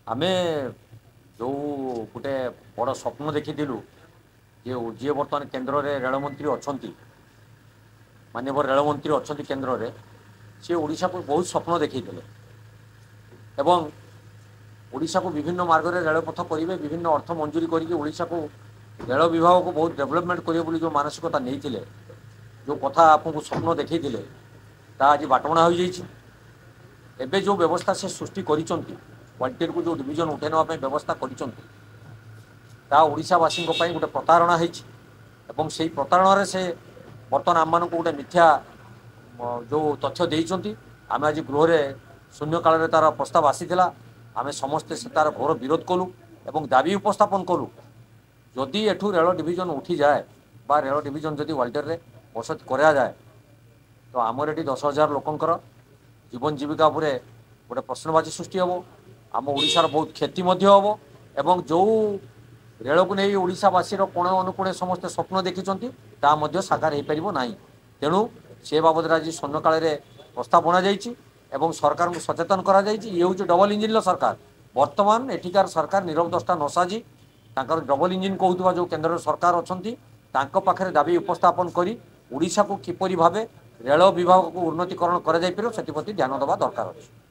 आमे जो गोटे बड़ स्वप्न देखीलु जे जी बर्तमान केन्द्र में रेलमंत्री अच्छा माननीय रेलमंत्री अच्छा केन्द्र में सी ओडिशा को बहुत स्वप्न देखते एवं ओडिशा को विभिन्न मार्ग में रेलपथ करेंगे विभिन्न अर्थ मंजूरी करके को रेल विभाग को बहुत डेवलपमेंट करेंगे जो मानसिकता नहीं जो कथा आपको स्वप्न देखते आज बाटबणा हो जाए जो व्यवस्था से सृष्टि क्वालिटी को जो डिविजन उठे नापी व्यवस्था करशावासी गोटे प्रतारणा से प्रतारण से बर्तमान आम मानक गोटे मिथ्या जो तथ्य देते आम आज गृह में शून्य काल तार प्रस्ताव आसीला आम समस्ते से तार घोर विरोध कलु और दाबी उपस्थापन कलु जदि एठू रेल डिविजन उठी जाए बा रेल डिविजन जदि वाल्टर में बसत करा जाए तो आमर ये 10,000 लोकंर जीवन जीविका उपरे गोटे प्रश्नवाची सृष्टि हम आम ओडिशार बहुत क्षति हम एवं जो रेल को नहीं ओडिशावासी कोण अनुकोणे समस्ते स्वप्न देखिंट ता साकार हो पार ना तेणु से बाबद आज शून्य काल प्रस्ताव बना सरकार को सचेतन कर ये हूँ डबल इंजिन सरकार बर्तमान एठिकार सरकार नीरव दस्ता न साजी डबल इंजिन कहूबा जो केन्द्र सरकार अच्छा पाखे दाबी उपस्थापन कर ओडिशा को किपरि भावे रेल विभाग को उन्नतीकरण कर ध्यान देवा दरकार अच्छे।